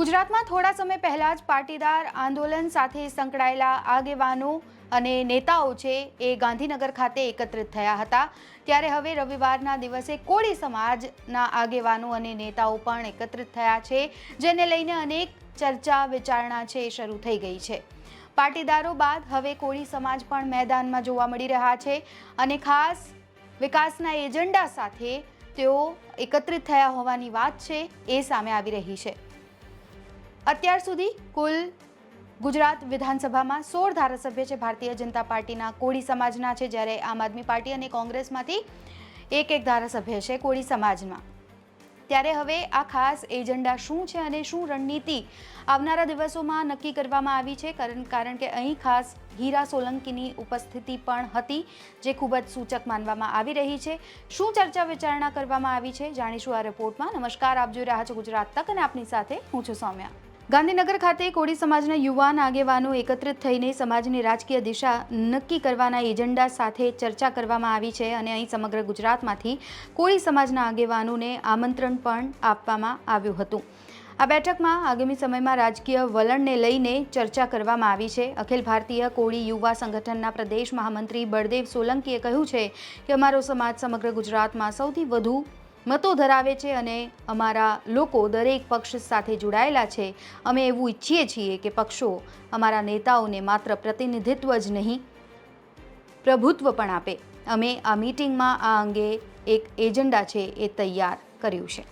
ગુજરાતમાં થોડા સમય પહેલા જ પાટીદાર આંદોલન સાથે સંકળાયેલા આગેવાનો અને નેતાઓ છે એ ગાંધીનગર ખાતે એકત્રિત થયા હતા। ત્યારે હવે રવિવારના દિવસે કોળી સમાજના આગેવાનો અને નેતાઓ પણ એકત્રિત થયા છે, જેને લઈને અનેક ચર્ચા વિચારણા છે એ શરૂ થઈ ગઈ છે। પાટીદારો બાદ હવે કોળી સમાજ પણ મેદાનમાં જોવા મળી રહ્યા છે અને ખાસ વિકાસના એજન્ડા સાથે તેઓ એકત્રિત થયા હોવાની વાત છે એ સામે આવી રહી છે। અત્યાર સુધી કુલ ગુજરાત વિધાનસભામાં 16 ધારાસભ્ય છે ભારતીય જનતા પાર્ટીના કોળી સમાજના છે, જ્યારે આમ આદમી પાર્ટી અને કોંગ્રેસમાંથી એક ધારાસભ્ય છે કોળી સમાજમાં। ત્યારે હવે આ ખાસ એજન્ડા શું છે અને શું રણનીતિ આવનારા દિવસોમાં નક્કી કરવામાં આવી છે, કારણ કે અહીં ખાસ હીરા સોલંકીની ઉપસ્થિતિ પણ હતી, જે ખૂબ જ સૂચક માનવામાં આવી રહી છે। શું ચર્ચા વિચારણા કરવામાં આવી છે જાણીશું આ રિપોર્ટમાં। નમસ્કાર, આપ જોઈ રહ્યા છો ગુજરાત તક અને આપની સાથે હું છું સૌમ્યા। ગાંધીનગર ખાતે કોળી સમાજના યુવાન આગેવાનો એકત્રિત થઈને સમાજની રાજકીય દિશા નક્કી કરવાના એજન્ડા સાથે ચર્ચા કરવામાં આવી છે અને અહીં સમગ્ર ગુજરાતમાંથી કોળી સમાજના આગેવાનોને આમંત્રણ પણ આપવામાં આવ્યું હતું। આ બેઠકમાં આગામી સમયમાં રાજકીય વલણને લઈને ચર્ચા કરવામાં આવી છે। અખિલ ભારતીય કોળી યુવા સંગઠનના પ્રદેશ મહામંત્રી બળદેવ સોલંકીએ કહ્યું છે કે અમારો સમાજ સમગ્ર ગુજરાતમાં સૌથી વધુ મતો ધરાવે છે અને અમારા લોકો દરેક પક્ષ સાથે જોડાયેલા છે। અમે એવું ઈચ્છીએ છીએ કે પક્ષો અમારા નેતાઓને માત્ર પ્રતિનિધિત્વ જ નહીં, પ્રભુત્વ પણ આપે। અમે આ મીટિંગમાં આ અંગે એક એજન્ડા છે એ તૈયાર કર્યું છે।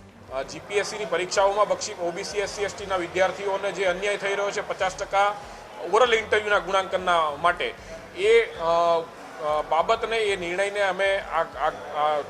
જીપીએસસીની પરીક્ષાઓમાં ઓબીસી એસસી એસટીના વિદ્યાર્થીઓને જે અન્યાય થઈ રહ્યો છે 50% ઓરલ ઇન્ટરવ્યુના ગુણાંકનના માટે, એ બાબતને, એ નિર્ણયને અમે આ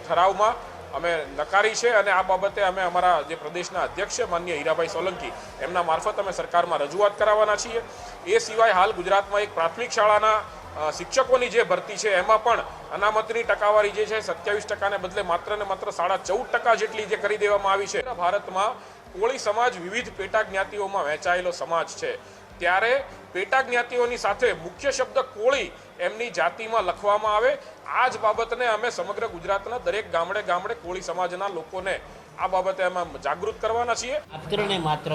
ઠરાવમાં અમે નકારી છે અને આ બાબતે અમે અમારા જે પ્રદેશના અધ્યક્ષ માનનીય હીરાભાઈ સોલંકી એમના મારફત અમે સરકારમાં રજૂઆત કરાવવાના છીએ। એ સિવાય હાલ ગુજરાતમાં એક પ્રાથમિક શાળાના શિક્ષકોની જે ભરતી છે એમાં પણ અનામતની ટકાવારી જે છે 27%ને બદલે માત્ર ને માત્ર 14.5% જેટલી જે કરી દેવામાં આવી છે। ભારતમાં કોળી સમાજ વિવિધ પેટા જ્ઞાતિઓમાં વહેંચાયેલો સમાજ છે, ત્યારે પેટા જ્ઞાતિઓની સાથે મુખ્ય શબ્દ કોળી એમની જાતિમાં લખવામાં આવે, આ જ બાબતને અમે સમગ્ર ગુજરાતના દરેક ગામડે ગામડે કોળી સમાજના લોકોને આ બાબતે અમે જાગૃત કરવાના છીએ। માત્ર ને માત્ર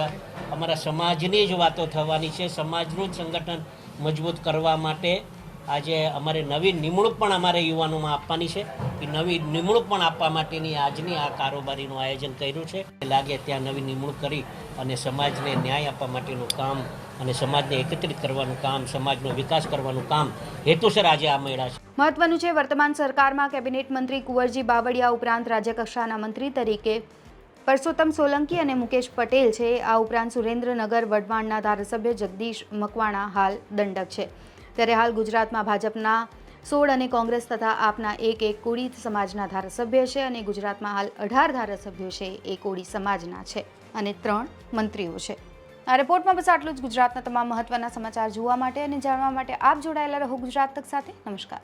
અમારા સમાજની જ વાતો થવાની છે, સમાજનું જ સંગઠન મજબૂત કરવા માટે આજે અમારે નવી નિમણૂક પણ અમારે યુવાનોમાં આપવાની છે। એ નવી નિમણૂક પણ આપવા માટેની આજની આ કારોબારીનું આયોજન કર્યું છે। લાગે ત્યાં નવી નિમણૂક કરી અને સમાજને ન્યાય આપવા માટેનું કામ અને સમાજને એકત્રિત કરવાનું કામ, સમાજનો વિકાસ કરવાનું કામ હેતુસર આજે આ મળ્યા છે। મહત્વનું છે, વર્તમાન સરકારમાં કેબિનેટ મંત્રી કુંવરજી બાવળિયા ઉપરાંત રાજ્યકક્ષાના મંત્રી તરીકે પરસોત્તમ સોલંકી અને મુકેશ પટેલ છે। આ ઉપરાંત સુરેન્દ્રનગર વઢવાણના ધારાસભ્ય જગદીશ મકવાણા હાલ દંડક છે। ત્યારે હાલ ગુજરાતમાં ભાજપના 16 અને કોંગ્રેસ તથા આપના એક કોળી સમાજના ધારાસભ્ય છે અને ગુજરાતમાં હાલ 18 ધારાસભ્યો છે એ કોળી સમાજના છે અને 3 મંત્રીઓ છે। આ રિપોર્ટમાં બસ આટલું જ। ગુજરાતના તમામ મહત્વના સમાચાર જોવા માટે અને જાણવા માટે આપ જોડાયેલા રહો ગુજરાત તક સાથે। નમસ્કાર।